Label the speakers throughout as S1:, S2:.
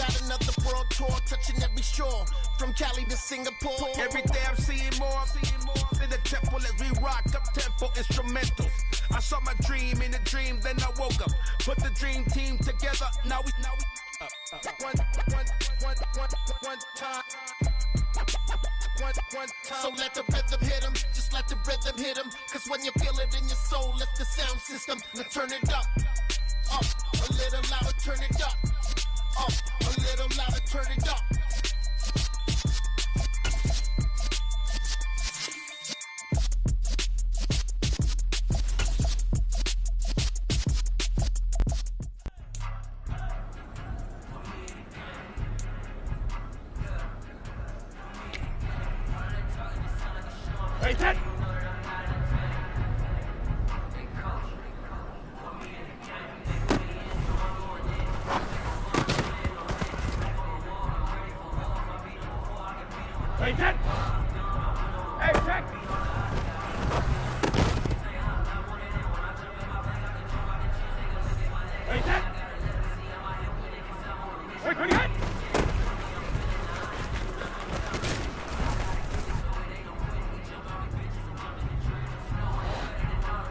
S1: got another world tour, touching every shore, from Cali to Singapore.
S2: Every day I'm seeing more in the temple as we rock up tempo instrumentals. I saw my dream in a dream, then I woke up, put the dream team together. Now we one time.
S1: So let the rhythm hit him, just let the rhythm hit him. Cause when you feel it in your soul, lift the sound system. Now turn it up, a little louder, turn it up, a little louder, turn it up.
S3: Hey, set! Hey, set! Hey, check! Hey, set! Hey, 28!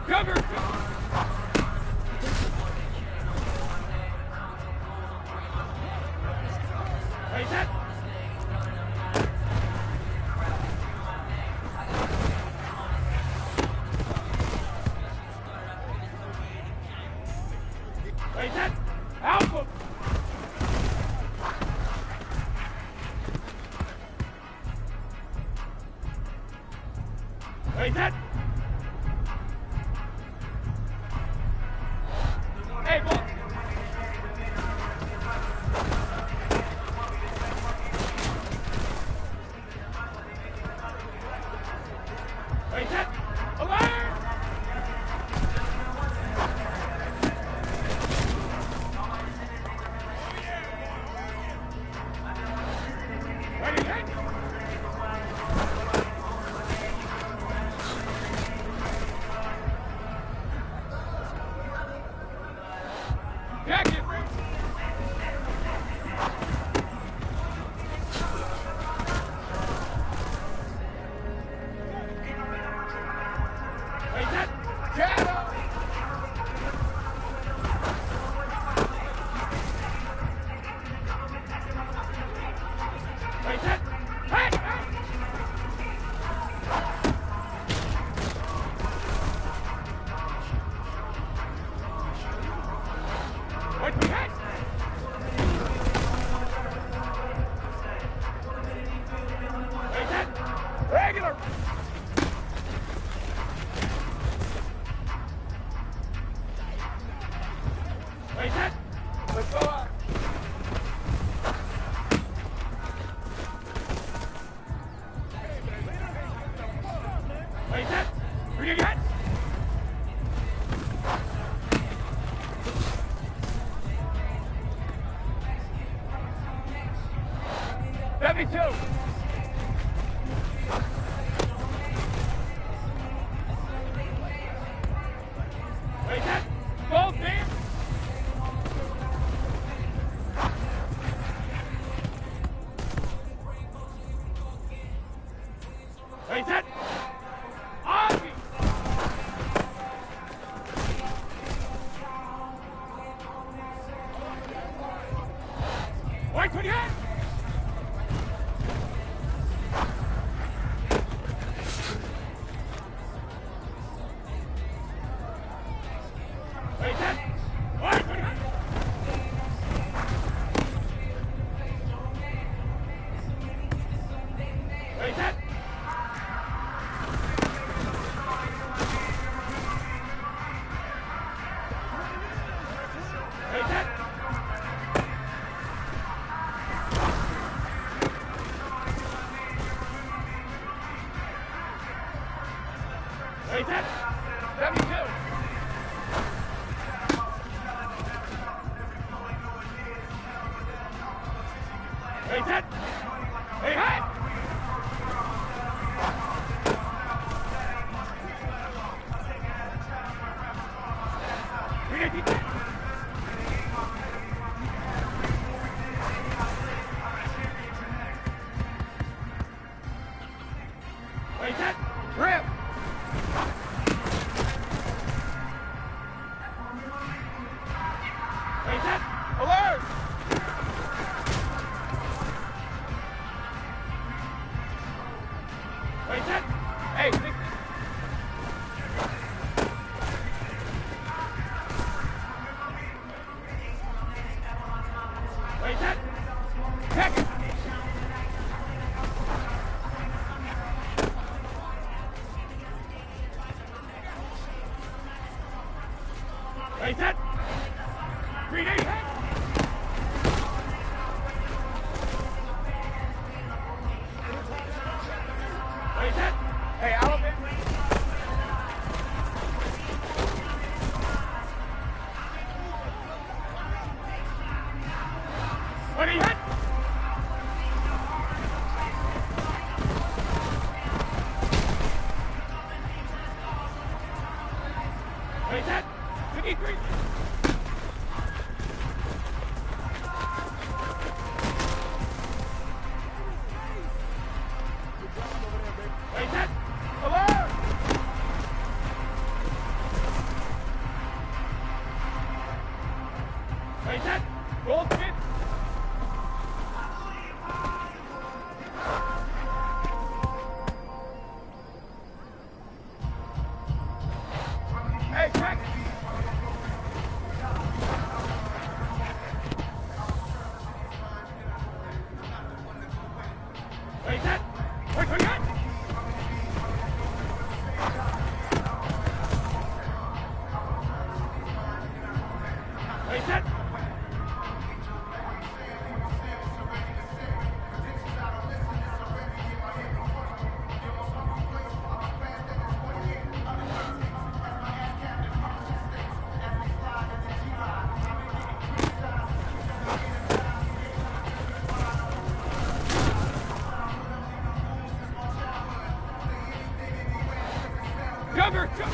S3: Cover! Hey, set! Hey, set! Alpha! Hey, set! Hey, boy! Hey, set! Alert! Ready, hit! Jack it! Hey, set! Shadow! Hey, set! Hey! Wait, we hit! Hey, set! Regular! Hey, set! Let's go up! Hey, set! Bring it again! '72! Hey, set! Gold team! Hey, set! Ozzy! Wait, 28! Hey, set! Wait, 28! Hey, set! Hey, set! Hey, set! 72! Hey, set! Hey, hey! Bring it, Pack it. Ready, set. 3D, head. Ready, set. Hey, elephant. Ready, hit. Ready, set. 53. Ready, set. Alert. Ready, set. Roll spin. Hey, check. Ready, set. Quick, quick, quick. Ready, set. Jumper, jump.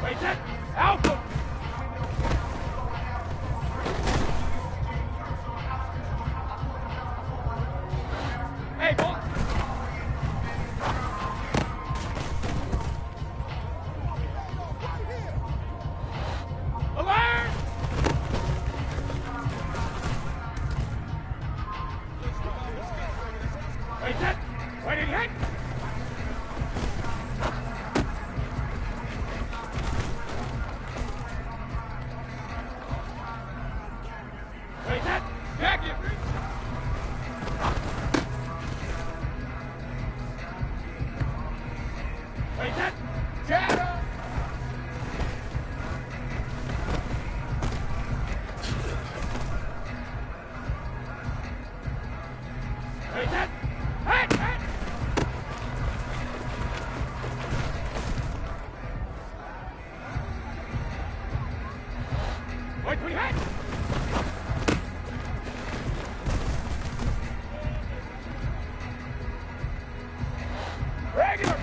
S3: Ready, set. Alpha. Hey, boy. Alert. Ready, set. Ready, hit. Ready, set. Back it. Ready, set. Shadow. Ready, set. Hit, hit. Wait, we hit. Regular.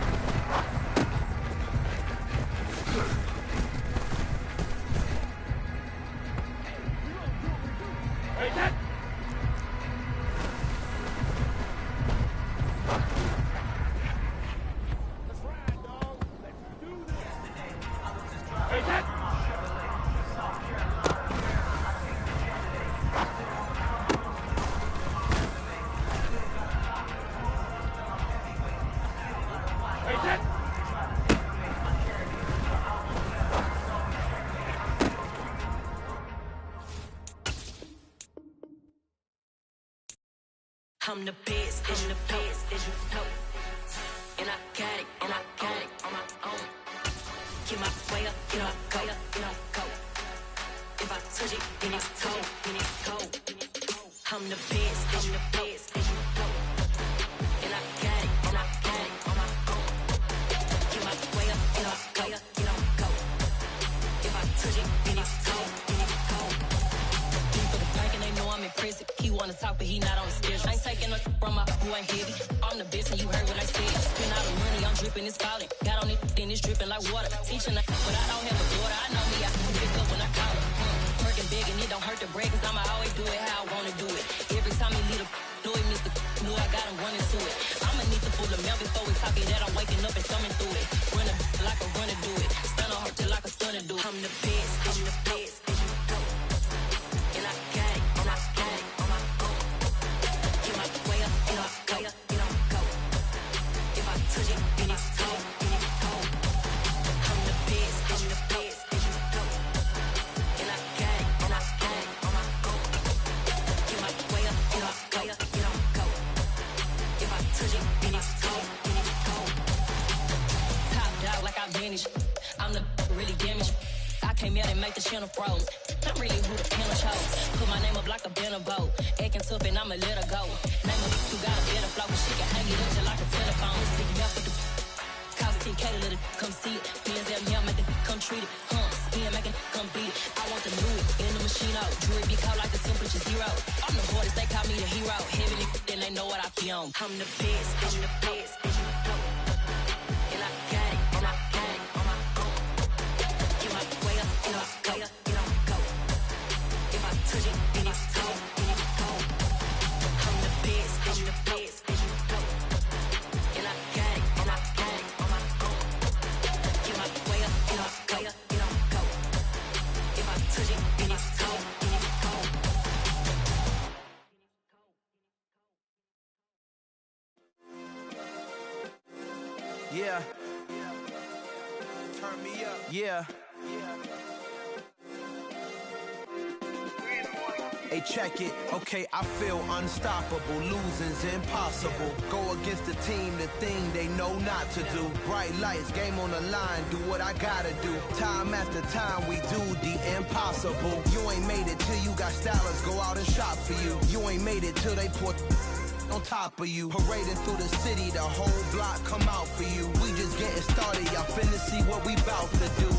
S3: Ready, set. Ready, set. Ready, set.
S4: I'm the best, as you know. And I got it, on my own. Get my way up, go. If I touch it, then it's cold. I'm the best, as you know. And I got it, on my own. Get my way up, go. If I touch it, then it's cold. He for the bank and they know I'm impressive. He wanna talk, but he not on the schedule. I ain't taking a from my who ain't heavy. I'm the best and you heard what I said. Spend all the money, I'm dripping, it's falling. Got on it, then it's dripping like water. Teaching but I don't have a daughter. I know me, I can pick up when I call her. Working big and it don't hurt to break, cause I'ma always do it how I wanna do it. Every time he lead a know it, Mr. Know I got him running to it. I'ma need to pull the mail before we talk it that I'm waking up and thumbing through it. Run a like a runner do it. Stun on her till like a stunner do it. I'm the best, as you know. And I got it, on my own. Get my way up, go. If I touch it, then it's cold. I'm the best, as you know. came out and make the channel froze. I'm really who the panel chose. Put my name up like a banner boat. Acting tough and I'ma let her go. Name a who got a better flow, but she can hang it up just like a telephone. Sticking up with the cost 10K to let it come see it. Hands down here, make it come treat it. Spin, make it come beat it. I want the new in the machine out. Jewelry be caught like the temperature zero. I'm the hardest, they call me the hero. Heavenly, then they know what I be on. I'm the best, and you know. And I got it, and I got it on my own. Get my way up, get off, go, get on, go. If I touch it, then it's cold, then it's cold. I'm the best, and you know. And I got it, and I got it on my own. Get my way up, get off, go, get on, go. If I touch it, then it's cold, then it's cold.
S2: Yeah. Turn me up. Yeah. Hey, check it. Okay, I feel unstoppable. Losing's impossible. Go against the team, the thing they know not to do. Bright lights, game on the line. Do what I gotta do. Time after time, we do the impossible. You ain't made it till you got stylers go out and shop for you. You ain't made it till they put on top of you. Parading through the city, the whole block come out for you. We just getting started, y'all finna see what we bout to do.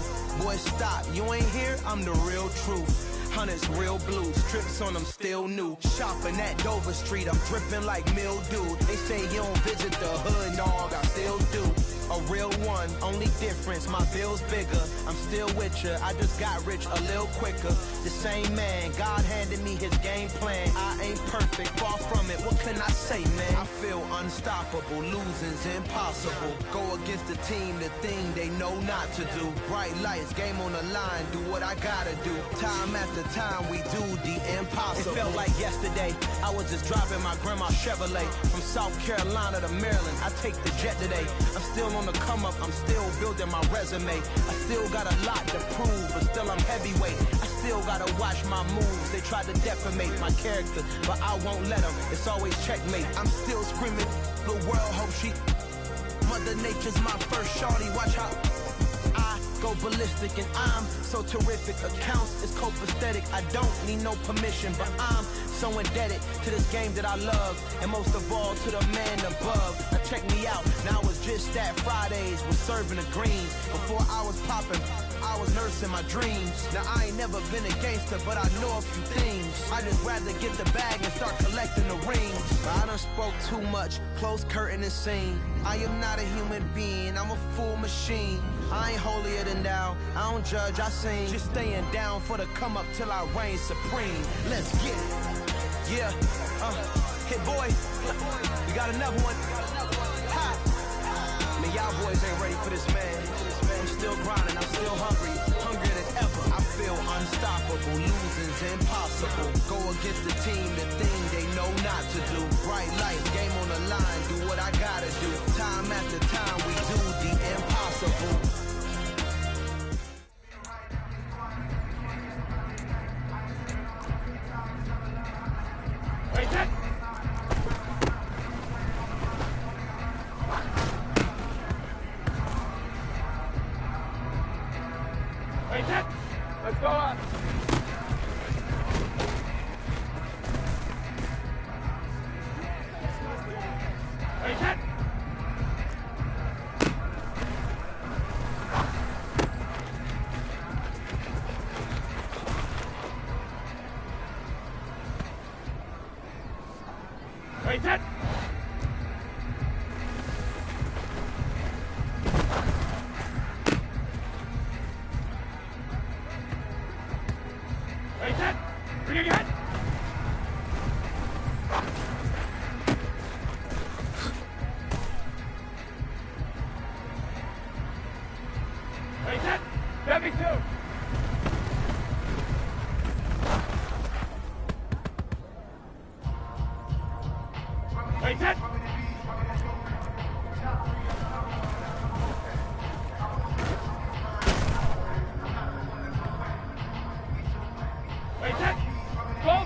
S2: Boy, stop, you ain't here, I'm the real truth. Hunters, real blue, strips on them still new. Shopping at Dover Street, I'm dripping like mildew. They say you don't visit the hood, dog, I still do. A real one, only difference, my bill's bigger. I'm still with ya, I just got rich a little quicker. The same man, God handed me his game plan. I ain't perfect, far from it, what can I say, man? I feel unstoppable, losing's impossible. Go against the team, the thing they know not to do. Bright lights, game on the line, do what I gotta do. Time after time, we do the impossible. It felt like yesterday, I was just driving my grandma's Chevrolet. From South Carolina to Maryland, I take the jet today. I'm still on the come up, I'm still building my resume. I still got a lot to prove, but still I'm heavyweight. I still gotta watch my moves. They try to defamate my character, but I won't let them. It's always checkmate. I'm still screaming, the world hope she. Mother Nature's my first shorty, watch how I go ballistic, and I'm so terrific. Accounts is copacetic. I don't need no permission, but I'm so indebted to this game that I love, and most of all to the man above. Now check me out, now it's just that Fridays was serving the greens. Before I was popping, I was nursing my dreams. Now I ain't never been a gangster, but I know a few things. I just rather get the bag and start collecting the rings. I done spoke too much, close curtain and scene. I am not a human being, I'm a full machine. I ain't holier than thou, I don't judge, I sing. Just staying down for the come up till I reign supreme. Let's get it. Yeah, hit boy, we got another one. Ha! Man, y'all boys ain't ready for this, man. I'm still grinding, I'm still hungry, hungrier than ever. I feel unstoppable, losing's impossible. Go against the team, the thing they know not to do. Bright lights, game on the line, do what I gotta do. Time after time, we do the impossible.
S3: Wait, that. Wait, that. Let's go up. Wait, that. Wait, that. Wait, that. Bring it again. Wait, that. Let me too. Wait, that. Wait, that. Go.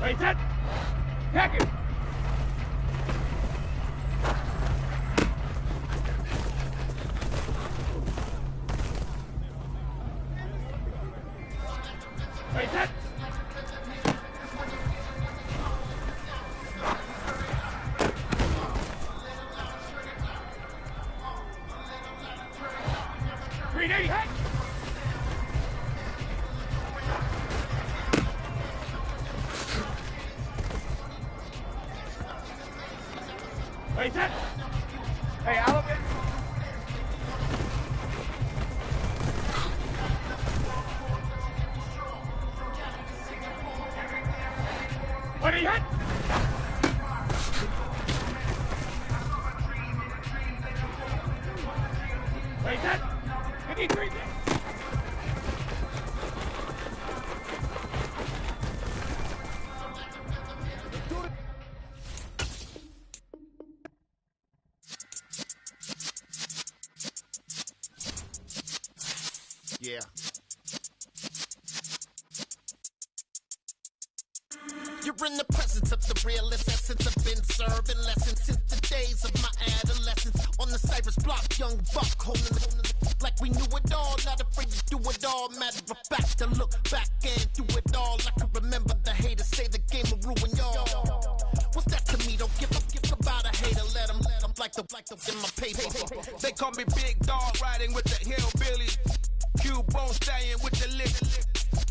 S3: Ready, set. Hack it. Ready, set. Ready, hack. Ready, set. Hey, Alabama. Ready, hit. Ready, set. 53.
S1: Yeah. You're in the presence of the realest essence. I've been serving lessons since the days of my adolescence. On the Cypress block, young buck holding the like we knew it all. Not afraid to do it all. Matter of fact, to look back and do it all. I can remember the haters say the game will ruin y'all. What's that to me? Don't give about a hater. Let them like the in my paper.
S2: They call me Big Dog, riding with the hillbillies. Q-Bone stallion with the lip.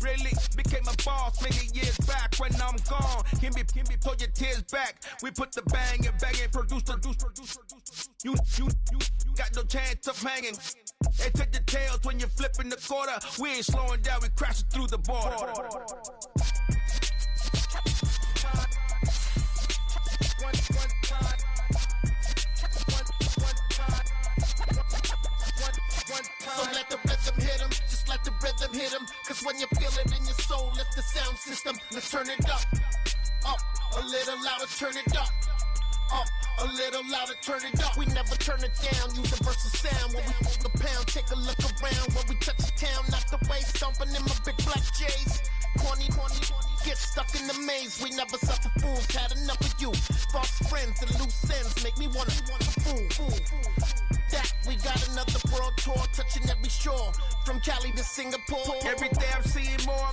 S2: Really became a boss many years back. When I'm gone, can be pull your tears back. We put the bang and produce. You got no chance of hanging. They take the tails when you're flipping the quarter. We ain't slowing down, we crashing through the border.
S1: So let the rhythm hit him, just let the rhythm hit him. Cause when you feel it in your soul, lift the sound system. Let's turn it up, a little louder, turn it up. A little louder, turn it up. We never turn it down, universal sound. When we move the pound, take a look around. When we touch the town, not the way, stomping in my big black J's. Corny, get stuck in the maze. We never suffer fools, had enough of you. False friends and loose ends make me wanna fool. That we got another world tour, touching every shore, from Cali to Singapore.
S2: Every day I'm seeing more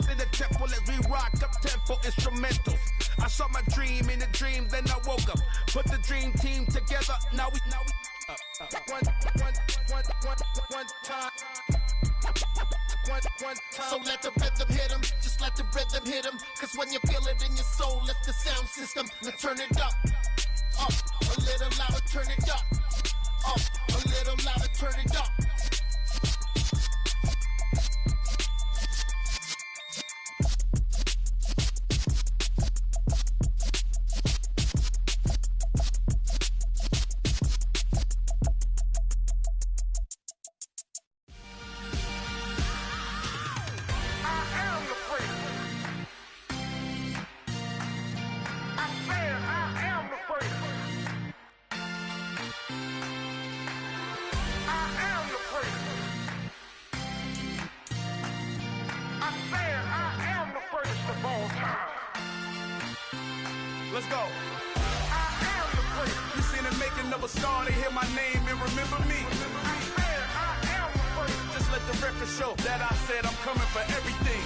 S2: in the temple as we rock up tempo instrumentals. I saw my dream in a dream, then I woke up. Put the dream team together, now we one time.
S1: So let the rhythm hit him, just let the rhythm hit him. Cause when you feel it in your soul, lift the sound system. Let's turn it up, a little louder, turn it up. A little louder, turn it up.
S2: Let's go. You seen the making of a star, they hear my name and remember me. Just let the record show that I said I'm coming for everything.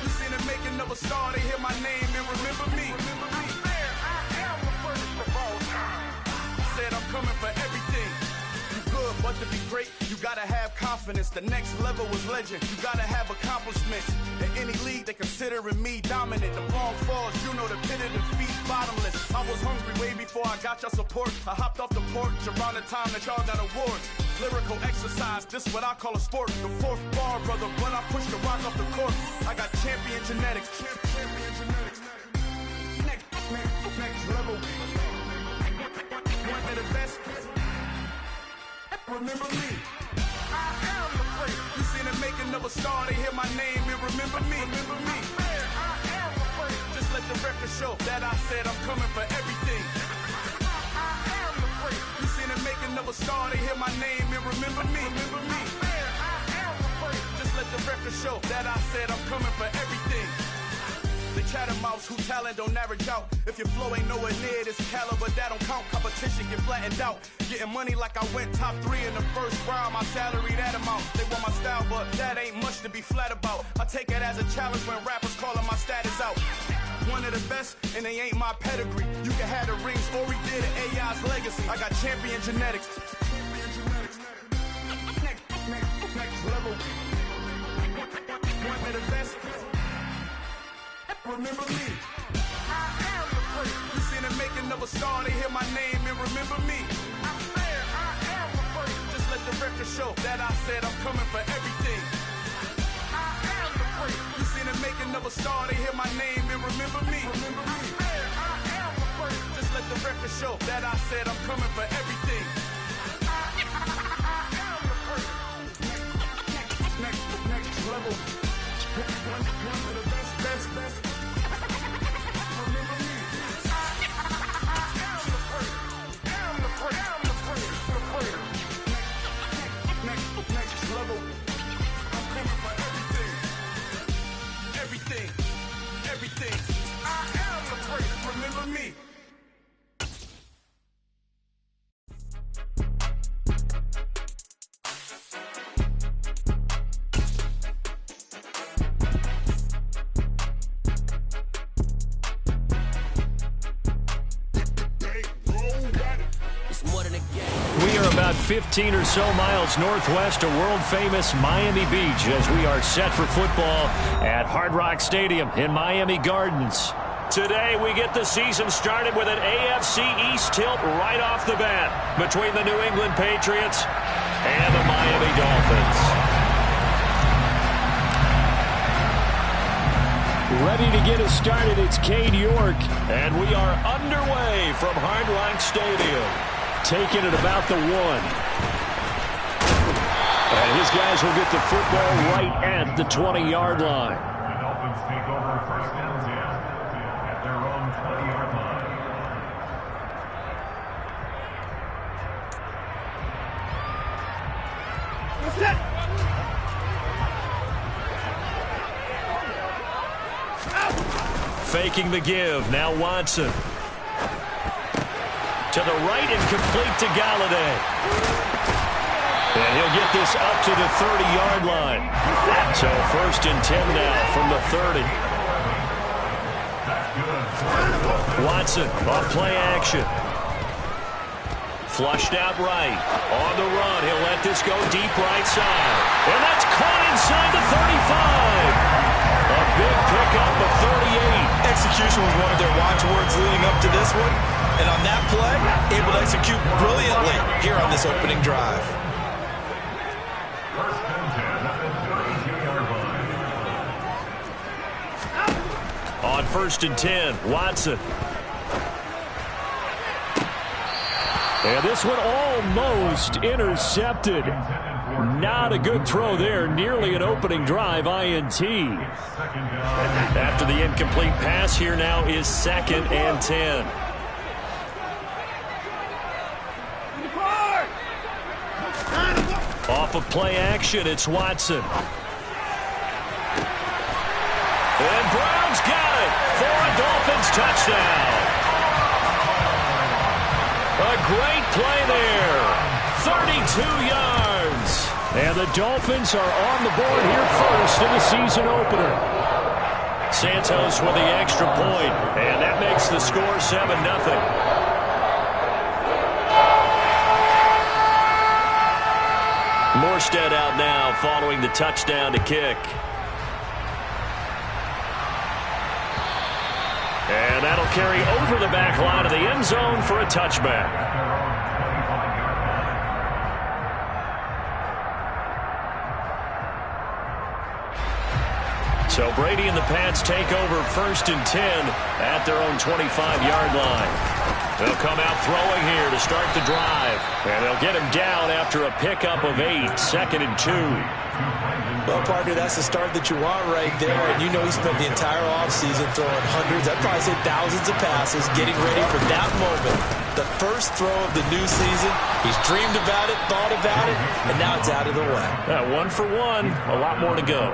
S2: You seen the making of a star, they hear my name and remember me. Said I'm coming for everything. You good, but to be great, you gotta have confidence. The next level was legend. You gotta have accomplishments. In any league, they considering me dominant. The wrong falls, you know the pit of defeat, bottomless. I was hungry way before I got your support. I hopped off the porch around the time that y'all got awards. Lyrical exercise, this what I call a sport. The fourth bar, brother, when I push the rock off the court. I got champion genetics. Next level. One of the best. Remember me. I am the place. You seen the making of a star, they hear my name and remember me. Remember me. I am the place. Just let the record show that I said I'm coming for everything. I am the place. You seen the making of a star, they hear my name and remember me. Remember me. I am the place. Just let the record show that I said I'm coming for everything. chattermouths who talent don't average out. If your flow ain't nowhere near this caliber, that don't count. Competition get flattened out. Getting money like I went top 3 in the first round. My salary that amount. They want my style, but that ain't much to be flat about. I take it as a challenge when rappers calling my status out. One of the best, and they ain't my pedigree. You can have the rings, or we did it, AI's legacy. I got champion genetics. Next level. One of the best. Remember me. I am the first. You seen the making of a star, they hear my name and remember me. I said I am the first. Just let the record show that I said I'm coming for everything. I am the first. You seen the making of a star, they hear my name and remember me. Remember me. I said I am the first. Just let the record show that I said I'm coming for everything. I am the first. Next level. One of the best. Remember me. I am the first. I'm the first. Next level. I'm coming for everything. Everything. I am the first. Remember me.
S5: We are about 15 or so miles northwest of world-famous Miami Beach as we are set for football at Hard Rock Stadium in Miami Gardens. Today, we get the season started with an AFC East tilt right off the bat between the New England Patriots and the Miami Dolphins. Ready to get us started, it's Cade York, and we are underway from Hard Rock Stadium. Taking it about the 1. And his guys will get the football right at the 20-yard line.
S3: The Dolphins take over first and 10 at their own 20-yard line.
S5: Faking the give. Now Watson. To the right and complete to Galladay. And he'll get this up to the 30-yard line. So first and 10 now from the 30. Watson off play action. Flushed out right. On the run. He'll let this go deep right side. And that's caught inside the 35. A big pickup of 38.
S6: Execution was one of their watchwords leading up to this one. And on that play, able to execute brilliantly here on this opening drive.
S3: First and 10 at the 32-yard line.
S5: On first and 10, Watson. And this one almost intercepted. Not a good throw there. Nearly an opening drive INT. After the incomplete pass, here now is second and 10. Off of play action, it's Watson. And Brown's got it for a Dolphins touchdown. A great play there. 32 yards. And the Dolphins are on the board here first in the season opener. Santos with the extra point, and that makes the score 7-0. Morstead out now following the touchdown to kick. And that'll carry over the back line of the end zone for a touchback. So Brady and the Pats take over first and 10 at their own 25-yard line. They'll come out throwing here to start the drive. And they'll get him down after a pickup of 8, second and 2.
S6: Well, partner, that's the start that you want right there. And you know he spent the entire offseason throwing hundreds, I'd probably say thousands of passes, getting ready for that moment. The first throw of the new season. He's dreamed about it, thought about it, and now it's out of the way.
S5: 1 for 1, a lot more to go.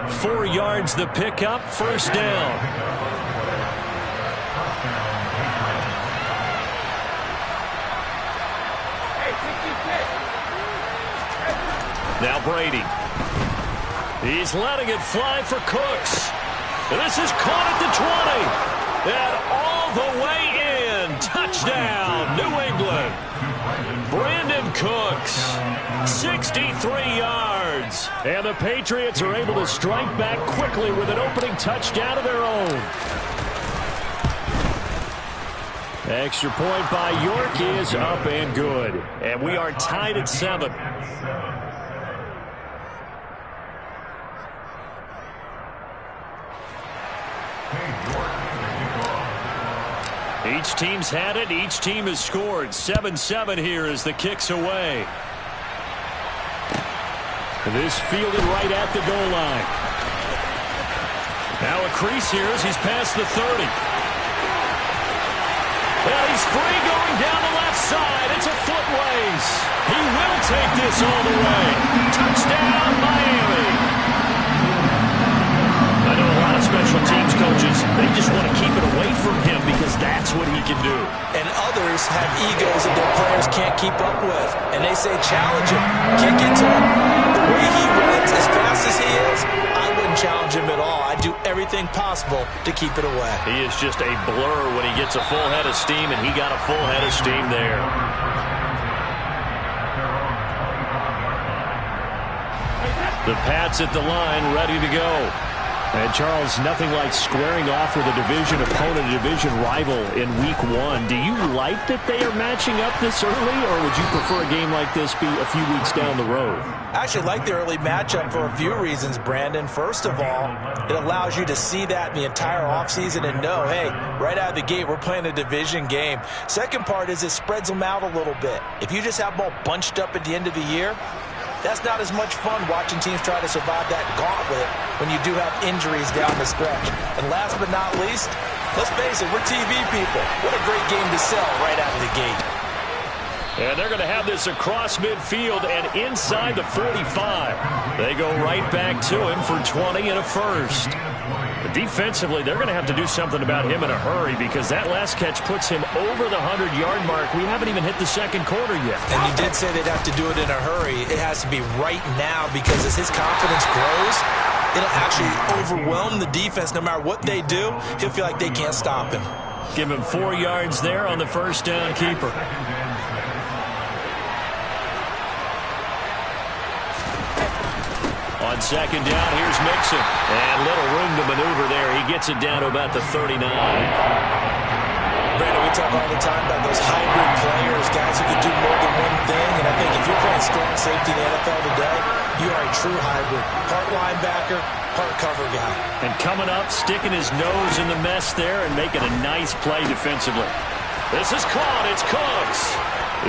S5: 4 yards the pickup, first down. Now Brady. He's letting it fly for Cooks. This is caught at the 20. And all the way in. Touchdown, New England. Brandon Cooks, 63 yards. And the Patriots are able to strike back quickly with an opening touchdown of their own. Extra point by York is up and good. And we are tied at 7. Each team's had it. Each team has scored. 7-7 here as the kick's away. This fielded right at the goal line. Now a crease here as he's past the 30. And he's free going down the left side. It's a foot race. He will take this all the way. Touchdown, Miami. I know a lot of special teams coaches, they just want to keep it away from him because that's what he can do.
S6: And others have egos that their players can't keep up with. And they say, challenge him, kick it to him. The way he runs, as fast as he is, I wouldn't challenge him at all. I'd do everything possible to keep it away.
S5: He is just a blur when he gets a full head of steam, and he got a full head of steam there. The Pats at the line, ready to go. And, Charles, nothing like squaring off with a division opponent, a division rival in Week 1. Do you like that they are matching up this early, or would you prefer a game like this be a few weeks down the road?
S6: I actually like the early matchup for a few reasons, Brandon. First of all, it allows you to see that in the entire offseason and know, hey, right out of the gate, we're playing a division game. Second part is it spreads them out a little bit. If you just have them all bunched up at the end of the year, that's not as much fun watching teams try to survive that gauntlet when you do have injuries down the stretch. And last but not least, let's face it, we're TV people. What a great game to sell right out of the gate.
S5: And they're going to have this across midfield and inside the 45. They go right back to him for 20 and a first. Defensively, they're going to have to do something about him in a hurry because that last catch puts him over the 100-yard mark. We haven't even hit the second quarter yet.
S6: And you did say they'd have to do it in a hurry. It has to be right now because as his confidence grows, it'll actually overwhelm the defense. No matter what they do, he'll feel like they can't stop him.
S5: Give him 4 yards there on the first down keeper. On second down, here's Mixon. And little room to maneuver there. He gets it down to about the 39.
S6: Brandon, we talk all the time about those hybrid players, guys who can do more than one thing. And I think if you're playing strong safety in the NFL today, you are a true hybrid. Part linebacker, part cover guy.
S5: And coming up, sticking his nose in the mess there and making a nice play defensively. This is caught. It's Cooks.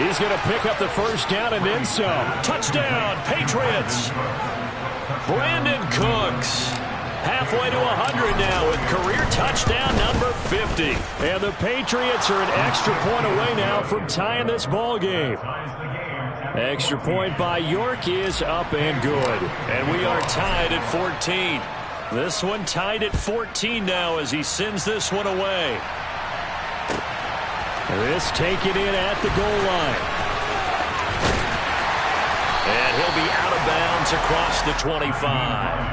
S5: He's going to pick up the first down and then some. Touchdown, Patriots. Brandon Cooks, halfway to 100 now with career touchdown number 50. And the Patriots are an extra point away now from tying this ball game. Extra point by York is up and good. And we are tied at 14. This one tied at 14 now as he sends this one away. This taken in at the goal line. And he'll be out of bounds across the 25.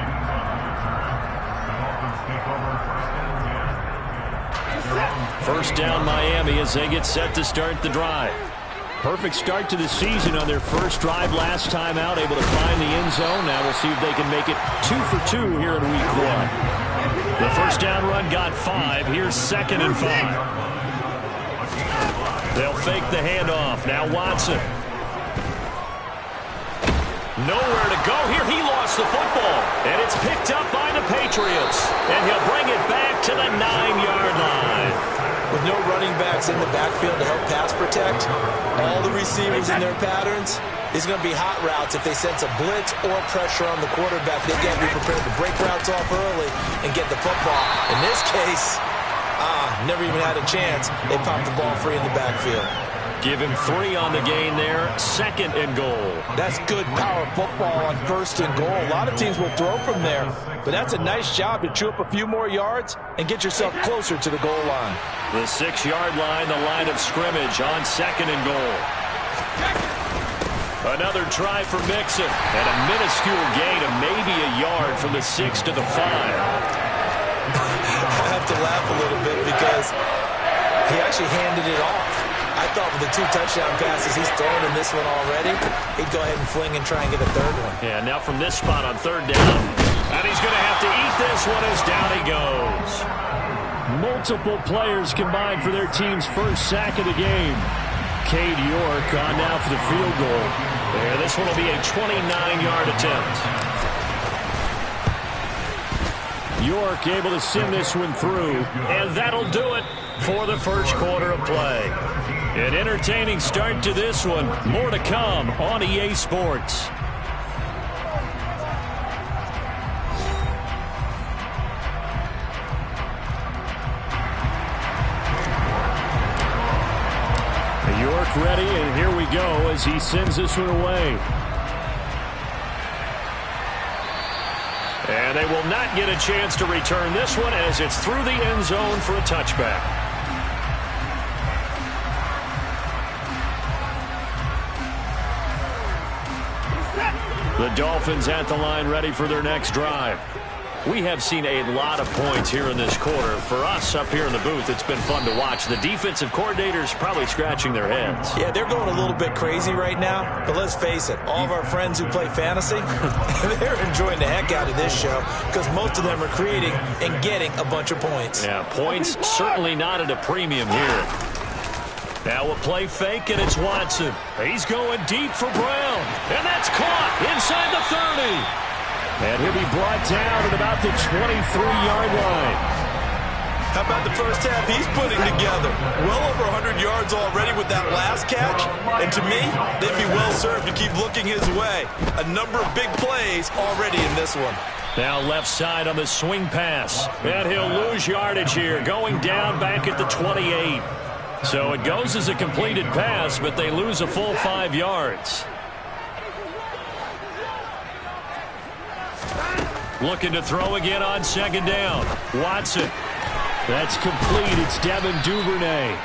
S5: First down Miami as they get set to start the drive. Perfect start to the season on their first drive last time out, able to find the end zone. Now we'll see if they can make it 2 for 2 here in week 1. The first down run got 5. Here's 2nd and 5. They'll fake the handoff. Now Watson. Nowhere to go here. He lost the football. And it's picked up by the Patriots. And he'll bring it back to the 9-yard line.
S6: With no running backs in the backfield to help pass protect, all the receivers in their patterns, it's going to be hot routes. If they sense a blitz or pressure on the quarterback, they've got to be prepared to break routes off early and get the football. In this case, never even had a chance. They popped the ball free in the backfield.
S5: Give him 3 on the gain there. 2nd and goal.
S6: That's good power football on 1st and goal. A lot of teams will throw from there, but that's a nice job to chew up a few more yards and get yourself closer to the goal line.
S5: The 6-yard line, the line of scrimmage on 2nd and goal. Another try for Mixon, and a minuscule gain of maybe a yard from the 6 to the 5.
S6: I have to laugh a little bit because he actually handed it off. I thought with the 2 touchdown passes he's thrown in this one already, he'd go ahead and fling and try and get a 3rd one.
S5: Yeah, now from this spot on 3rd down. And he's going to have to eat this one as down he goes. Multiple players combined for their team's first sack of the game. Cade York on now for the field goal. And this one will be a 29-yard attempt. York able to send this one through, and that'll do it for the first quarter of play. An entertaining start to this one. More to come on EA Sports. York ready, and here we go as he sends this one away. And they will not get a chance to return this one as it's through the end zone for a touchback. The Dolphins at the line ready for their next drive. We have seen a lot of points here in this quarter. For us up here in the booth, it's been fun to watch. The defensive coordinators probably scratching their heads.
S6: Yeah, they're going a little bit crazy right now. But let's face it, all of our friends who play fantasy, they're enjoying the heck out of this show because most of them are creating and getting a bunch of points.
S5: Yeah, points certainly not at a premium here. Now a play fake, and it's Watson. He's going deep for Brown. And that's caught inside the 30. And he'll be brought down at about the 23-yard line.
S6: How about the first half he's putting together? Well over 100 yards already with that last catch. And to me, they'd be well served to keep looking his way. A number of big plays already in this one.
S5: Now left side on the swing pass. And he'll lose yardage here, going down back at the 28. So it goes as a completed pass, but they lose a full 5 yards. Looking to throw again on 2nd down. Watson. That's complete. It's Devin Duvernay.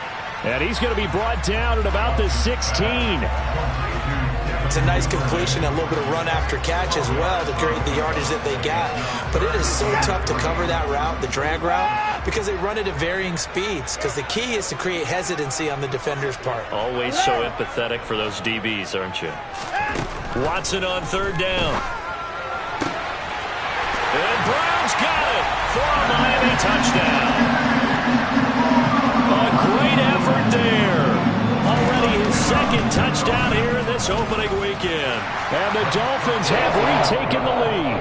S5: And he's going to be brought down at about the 16.
S6: It's a nice completion, a little bit of run after catch as well to create the yardage that they got. But it is so tough to cover that route, the drag route, because they run it at varying speeds. Because the key is to create hesitancy on the defender's part.
S5: Always so empathetic for those DBs, aren't you? Watson on 3rd down. And Brown's got it for a Miami touchdown. A great effort there. Already his 2nd touchdown here in this opening weekend. And the Dolphins have retaken the lead.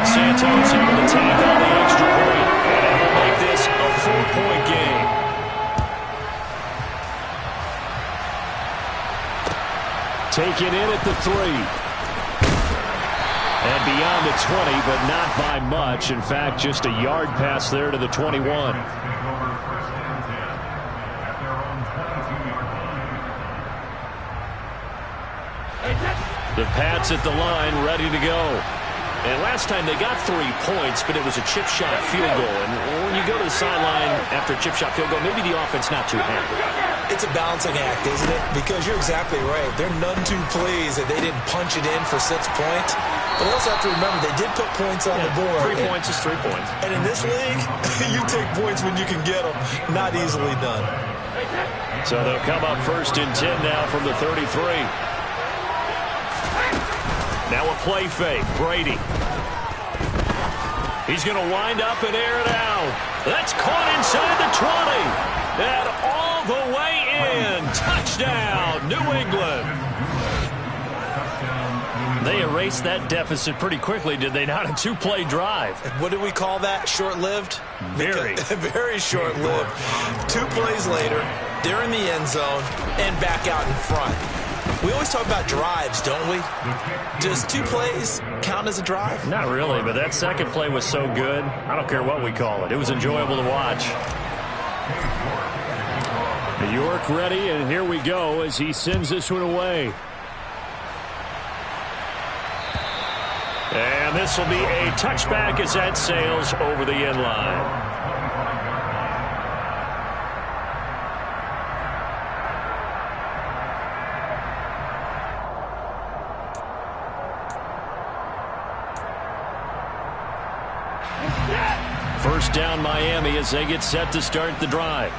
S5: Santos able to tack on the extra point. And it will make this a 4-point game. Taken in at the 3. And beyond the 20, but not by much. In fact, just a yard pass there to the 21. The Pats at the line, ready to go. And last time they got 3 points, but it was a chip shot field goal. And when you go to the sideline after a chip shot field goal, maybe the offense not too happy.
S6: It's a balancing act, isn't it? Because you're exactly right. They're none too pleased that they didn't punch it in for 6 points. But also have to remember, they did put points on the board.
S5: 3 points is 3 points.
S6: And in this league, you take points when you can get them. Not easily done.
S5: So they'll come up 1st and 10 now from the 33. Now a play fake. Brady. He's going to wind up and air it out. That's caught inside the 20. And all the way in. Touchdown, New England. They erased that deficit pretty quickly, did they not? A 2-play drive.
S6: What do we call that? Short-lived?
S5: Very.
S6: Very short-lived. 2 plays later, they're in the end zone and back out in front. We always talk about drives, don't we? Does 2 plays count as a drive?
S5: Not really, but that 2nd play was so good. I don't care what we call it. It was enjoyable to watch. York ready, and here we go as he sends this one away. And this will be a touchback as that sails over the end line. First down Miami as they get set to start the drive.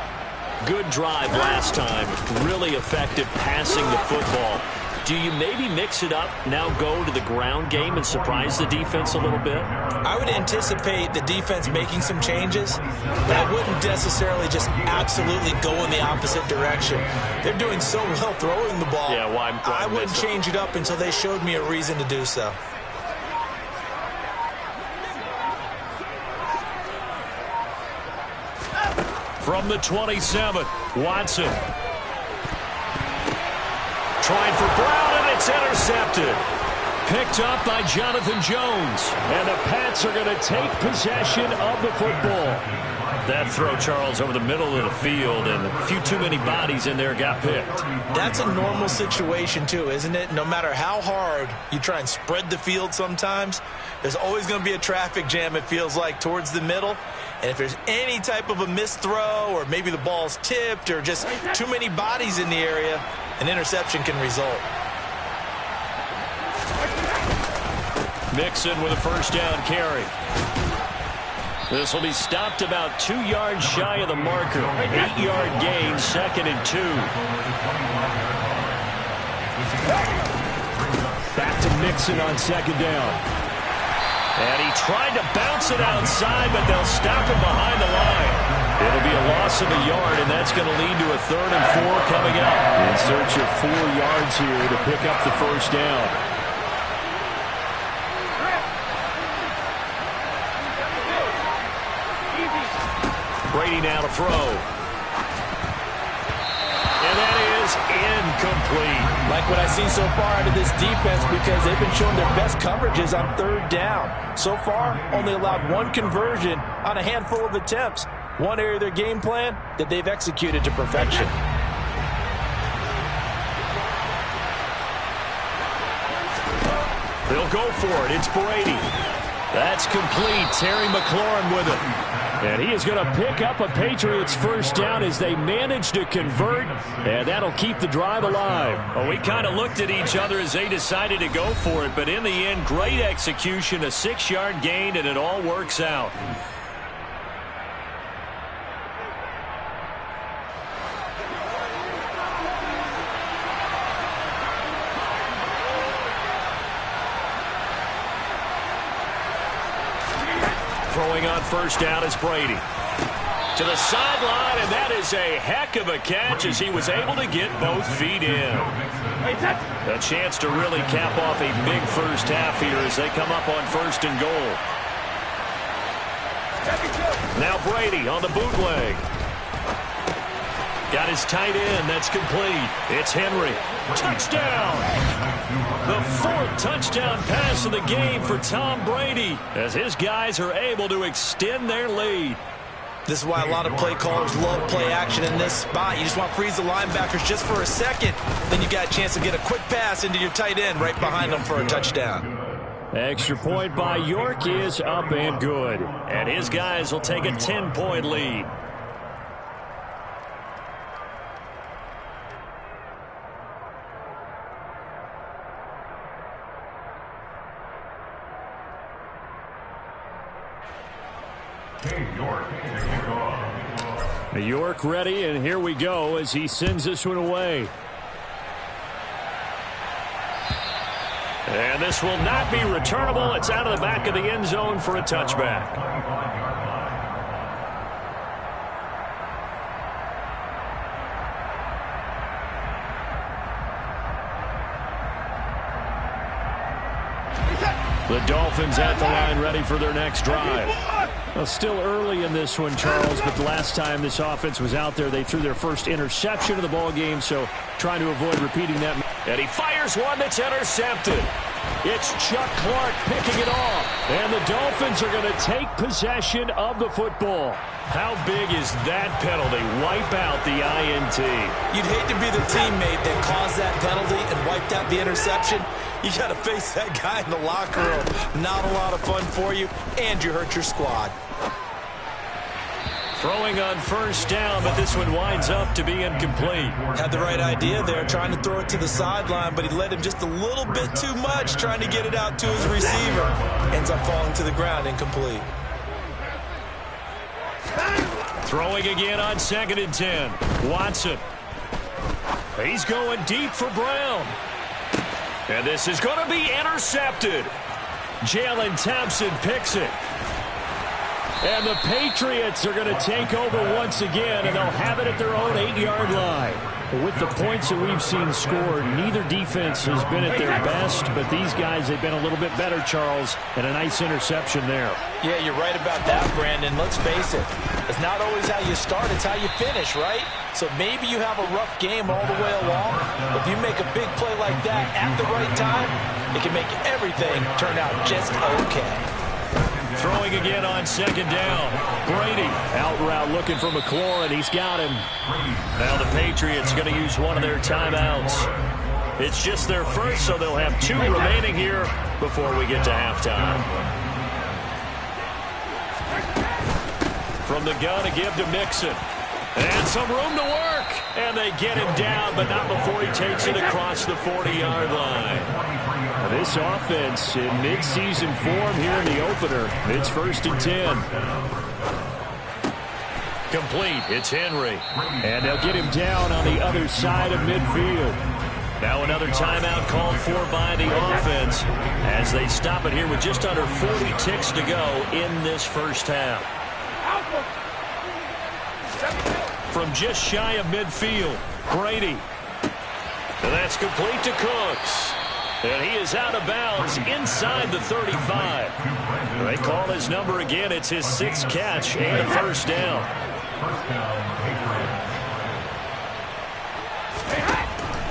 S5: Good drive last time. Really effective passing the football. Do you maybe mix it up, now go to the ground game and surprise the defense a little bit?
S6: I would anticipate the defense making some changes, but I wouldn't necessarily just absolutely go in the opposite direction. They're doing so well throwing the ball.
S5: Yeah, why
S6: I wouldn't change it up until they showed me a reason to do so.
S5: From the 27, Watson. Trying for Brown, and it's intercepted. Picked up by Jonathan Jones. And the Pats are going to take possession of the football. That throw, Charles, over the middle of the field, and a few too many bodies in there got picked.
S6: That's a normal situation, too, isn't it? No matter how hard you try and spread the field sometimes, there's always going to be a traffic jam, it feels like, towards the middle. And if there's any type of a missed throw, or maybe the ball's tipped, or just too many bodies in the area, an interception can result.
S5: Mixon with a first down carry. This will be stopped about 2 yards shy of the marker. 8-yard gain, 2nd and 2. Back to Mixon on 2nd down. And he tried to bounce it outside, but they'll stop him behind the line. It'll be a loss of a yard, and that's going to lead to a 3rd and 4 coming up. In search of 4 yards here to pick up the first down. Brady now to throw. And that is incomplete.
S6: Like what I've seen so far out of this defense, because they've been showing their best coverages on 3rd down. So far, only allowed 1 conversion on a handful of attempts. One area of their game plan that they've executed to perfection.
S5: They'll go for it. It's Brady. That's complete. Terry McLaurin with it. And he is going to pick up a Patriots first down as they manage to convert, and that'll keep the drive alive. Well, we kind of looked at each other as they decided to go for it, but in the end, great execution, a 6-yard gain, and it all works out. Throwing on first down is Brady. To the sideline, and that is a heck of a catch as he was able to get both feet in. A chance to really cap off a big first half here as they come up on 1st and goal. Now Brady on the bootleg. Got his tight end. That's complete. It's Henry. Touchdown! The 4th touchdown pass of the game for Tom Brady as his guys are able to extend their lead.
S6: This is why a lot of play callers love play action in this spot. You just want to freeze the linebackers just for a second. Then you got a chance to get a quick pass into your tight end right behind them for a touchdown.
S5: Extra point by York is up and good. And his guys will take a 10-point lead. York ready, and here we go as he sends this one away. And this will not be returnable. It's out of the back of the end zone for a touchback. The Dolphins at the line ready for their next drive. Well, still early in this one, Charles, but the last time this offense was out there, they threw their first interception of the ball game, so trying to avoid repeating that. And he fires one that's intercepted. It's Chuck Clark picking it off. And the Dolphins are going to take possession of the football. How big is that penalty? Wipe out the INT.
S6: You'd hate to be the teammate that caused that penalty and wiped out the interception. You got to face that guy in the locker room. Not a lot of fun for you, and you hurt your squad.
S5: Throwing on first down, but this one winds up to be incomplete.
S6: Had the right idea there, trying to throw it to the sideline, but he led him just a little bit too much, trying to get it out to his receiver. Ends up falling to the ground, incomplete.
S5: Throwing again on 2nd and 10. Watson. He's going deep for Brown. And this is going to be intercepted. Jalen Thompson picks it. And the Patriots are going to take over once again, and they'll have it at their own 8-yard line. With the points that we've seen scored, neither defense has been at their best, but these guys, they've been a little bit better, Charles, and a nice interception there.
S6: Yeah, you're right about that, Brandon. Let's face it. It's not always how you start, it's how you finish, right? So maybe you have a rough game all the way along, but if you make a big play like that at the right time, it can make everything turn out just okay.
S5: Throwing again on 2nd down. Brady out route looking for McLaurin. He's got him. Now the Patriots going to use one of their timeouts. It's just their first, so they'll have 2 remaining here before we get to halftime. From the gun, a give to Mixon. And some room to work. And they get him down, but not before he takes it across the 40-yard line. This offense in mid-season form here in the opener. It's 1st and 10. Complete. It's Henry. And they'll get him down on the other side of midfield. Now another timeout called for by the offense as they stop it here with just under 40 ticks to go in this first half. From just shy of midfield, Brady. And that's complete to Cooks. And he is out of bounds inside the 35. They call his number again. It's his 6th catch and a first down.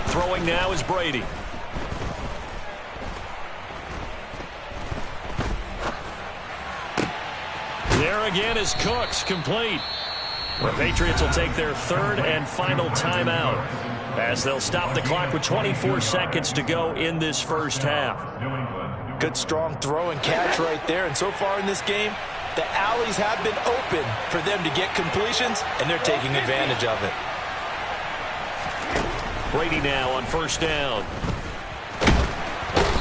S5: Throwing now is Brady. There again is Cooks, complete. The Patriots will take their 3rd and final timeout as they'll stop the clock with 24 seconds to go in this first half.
S6: Good strong throw and catch right there. And so far in this game, the alleys have been open for them to get completions, and they're taking advantage of it.
S5: Brady now on first down.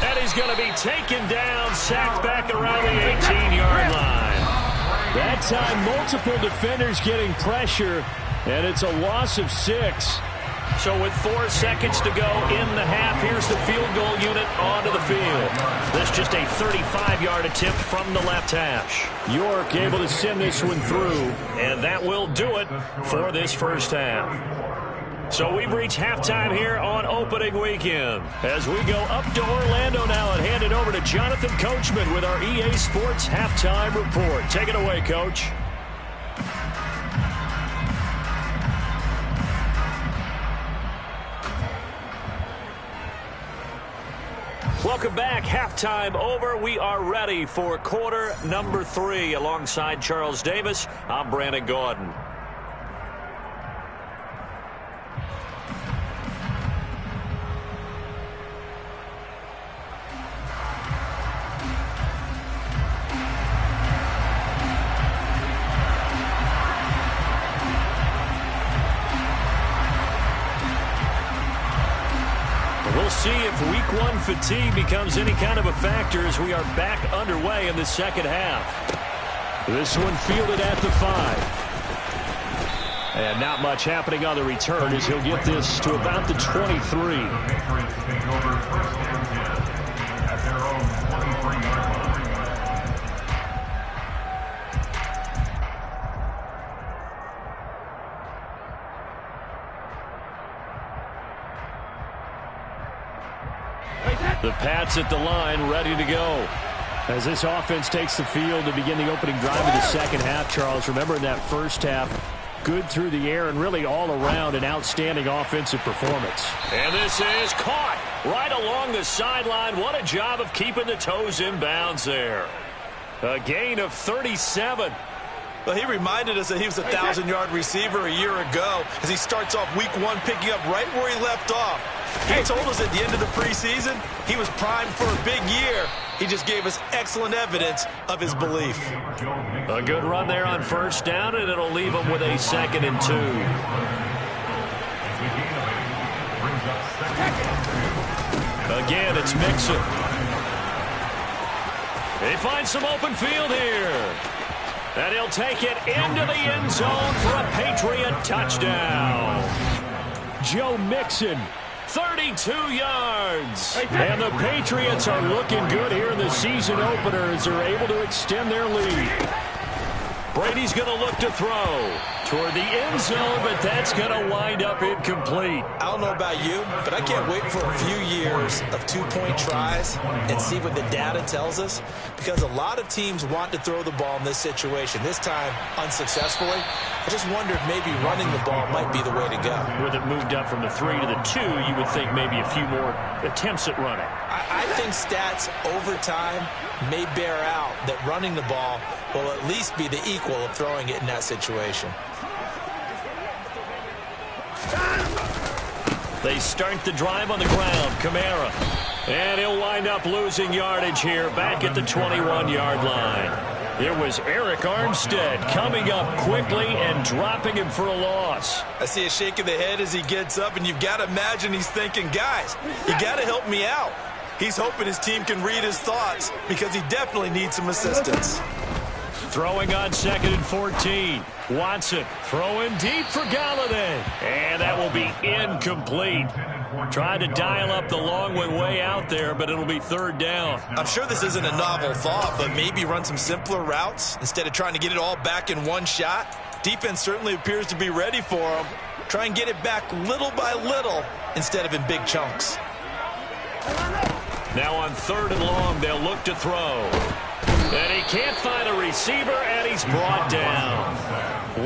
S5: And he's going to be taken down, sacked back around the 18-yard line. That time, multiple defenders getting pressure, and it's a loss of 6. So with 4 seconds to go in the half, here's the field goal unit onto the field. This just a 35-yard attempt from the left hash. York able to send this one through, and that will do it for this first half. So we've reached halftime here on opening weekend. As we go up to Orlando now and hand it over to Jonathan Coachman with our EA Sports Halftime Report. Take it away, Coach. Welcome back. Halftime over. We are ready for quarter number 3. Alongside Charles Davis, I'm Brandon Gordon. We'll see if week 1 fatigue becomes any kind of a factor as we are back underway in the second half. This one fielded at the 5. And not much happening on the return as he'll get this to about the 23.
S3: At their own 23-yard line.
S5: The Pats at the line, ready to go. As this offense takes the field to begin the opening drive of the second half, Charles, remember in that first half, good through the air and really all around an outstanding offensive performance. And this is caught. right along the sideline. What a job of keeping the toes in bounds there. A gain of 37.
S6: Well, he reminded us that he was a 1,000-yard receiver a year ago as he starts off week 1 picking up right where he left off. He told us at the end of the preseason he was primed for a big year. He just gave us excellent evidence of his belief.
S5: A good run there on first down, and it'll leave him with a 2nd and 2. Again, it's Mixon. They find some open field here. And he'll take it into the end zone for a Patriot touchdown. Joe Mixon, 32 yards. And the Patriots are looking good here in the season opener as they're able to extend their lead. Brady's going to look to throw toward the end zone, but that's going to wind up incomplete.
S6: I don't know about you, but I can't wait for a few years of 2-point tries and see what the data tells us, because a lot of teams want to throw the ball in this situation. This time, unsuccessfully. I just wonder if maybe running the ball might be the way to go.
S5: With it moved up from the 3 to the 2, you would think maybe a few more attempts at running.
S6: I think stats over time may bear out that running the ball will at least be the equal of throwing it in that situation.
S5: They start the drive on the ground. Kamara. And he'll wind up losing yardage here back at the 21-yard line. It was Eric Armstead coming up quickly and dropping him for a loss.
S6: I see a shake of the head as he gets up, and you've got to imagine he's thinking, guys, you got to help me out. He's hoping his team can read his thoughts because he definitely needs some assistance.
S5: Throwing on 2nd and 14. Watson throwing deep for Galladay. And that will be incomplete. Tried to dial up the long one way out there, but it'll be 3rd down.
S6: I'm sure this isn't a novel thought, but maybe run some simpler routes instead of trying to get it all back in one shot. Defense certainly appears to be ready for him. Try and get it back little by little instead of in big chunks.
S5: Now on 3rd and long, they'll look to throw. And he can't find a receiver, and he's brought down.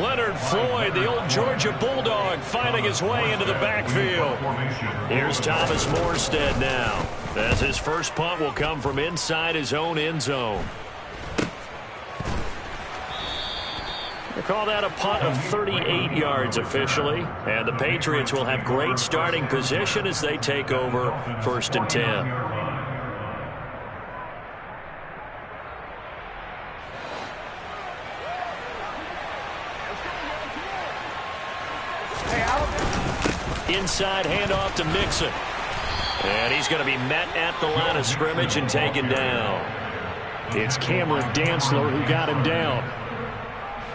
S5: Leonard Floyd, the old Georgia Bulldog, finding his way into the backfield. Here's Thomas Morstead now, as his first punt will come from inside his own end zone. They call that a punt of 38 yards officially, and the Patriots will have great starting position as they take over 1st and 10. Inside handoff to Mixon. And he's going to be met at the line of scrimmage and taken down. It's Cameron Dantzler who got him down.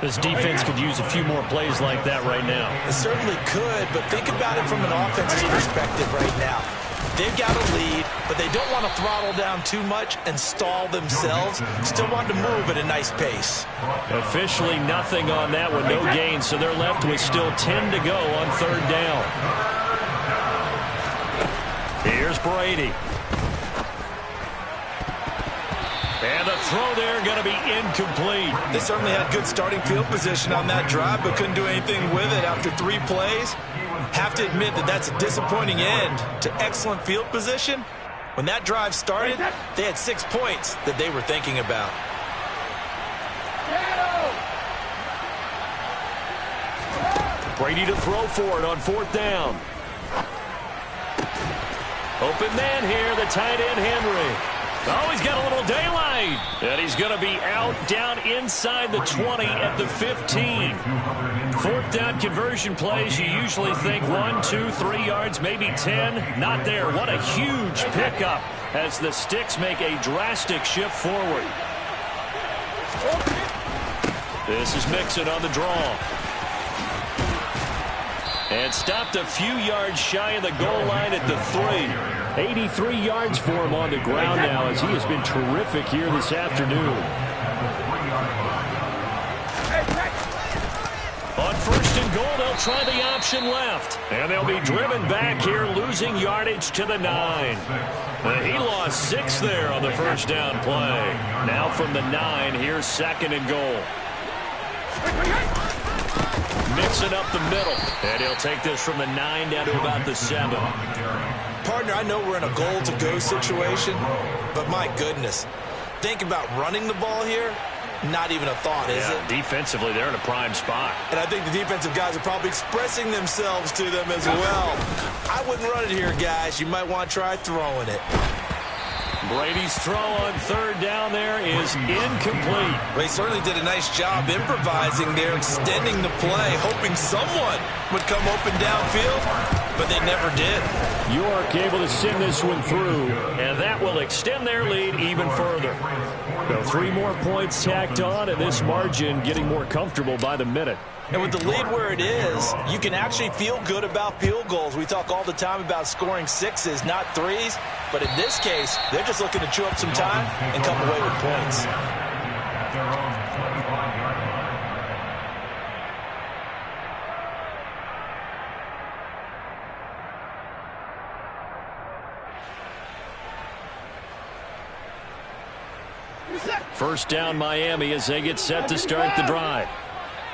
S5: This defense could use a few more plays like that right now.
S6: It certainly could, but think about it from an offense's perspective right now. They've got a lead, but they don't want to throttle down too much and stall themselves. Still want to move at a nice pace.
S5: Officially nothing on that one, no gain, so they're left with still 10 to go on 3rd down. Here's Brady. And the throw there going to be incomplete.
S6: They certainly had good starting field position on that drive, but couldn't do anything with it after 3 plays. Have to admit that that's a disappointing end to excellent field position. When that drive started, they had 6 points that they were thinking about.
S5: Brady to throw for it on 4th down. Open man here, the tight end Henry. Oh, he's got a little daylight. And he's going to be out down inside the 20 at the 15. 4th down conversion plays, you usually think 1, 2, 3 yards, maybe 10. Not there. What a huge pickup as the Sticks make a drastic shift forward. This is Mixon on the draw. And stopped a few yards shy of the goal line at the 3. 83 yards for him on the ground now as he has been terrific here this afternoon. On 1st and goal, they'll try the option left. And they'll be driven back here, losing yardage to the 9. He lost 6 there on the 1st down play. Now from the 9, here's 2nd and goal. Mixing up the middle. And he'll take this from the 9 down to about the 7.
S6: Partner, I know we're in a goal-to-go situation, but my goodness, think about running the ball here. Not even a thought, is it?
S5: Defensively, they're in a prime spot.
S6: And I think the defensive guys are probably expressing themselves to them as well. I wouldn't run it here, guys. You might want to try throwing it.
S5: Brady's throw on third down there is incomplete.
S6: They certainly did a nice job improvising there, extending the play, hoping someone would come open downfield, but they never did.
S5: York able to send this one through, and that will extend their lead even further. So 3 more points tacked on, and this margin getting more comfortable by the minute.
S6: And with the lead where it is, you can actually feel good about field goals. We talk all the time about scoring 6s, not 3s. But in this case, they're just looking to chew up some time and come away with points.
S5: First down Miami as they get set to start the drive.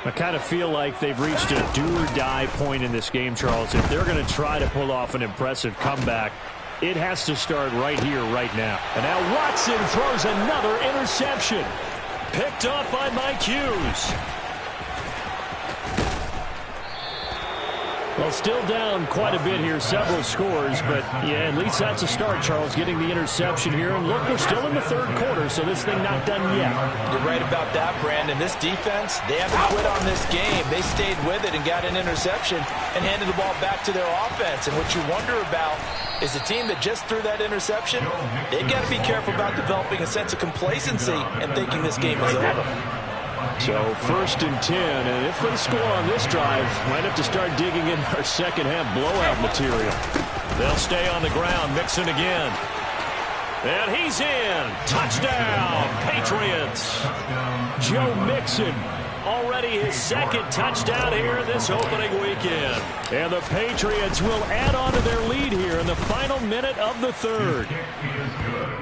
S5: I kind of feel like they've reached a do-or-die point in this game, Charles. If they're going to try to pull off an impressive comeback, it has to start right here, right now. And now Watson throws another interception. Picked off by Mike Hughes. Well, still down quite a bit here, several scores, but yeah, at least that's a start, Charles, getting the interception here. And look, we're still in the third quarter, so this thing not done yet.
S6: You're right about that, Brandon. This defense, they haven't quit on this game. They stayed with it and got an interception and handed the ball back to their offense. And what you wonder about is the team that just threw that interception, they've got to be careful about developing a sense of complacency and thinking this game is over.
S5: So 1st and 10, and if they score on this drive, might have to start digging in our second half blowout material. They'll stay on the ground, Mixon again. And he's in. Touchdown, Patriots. Joe Mixon, already his 2nd touchdown here this opening weekend. And the Patriots will add on to their lead here in the final minute of the 3rd.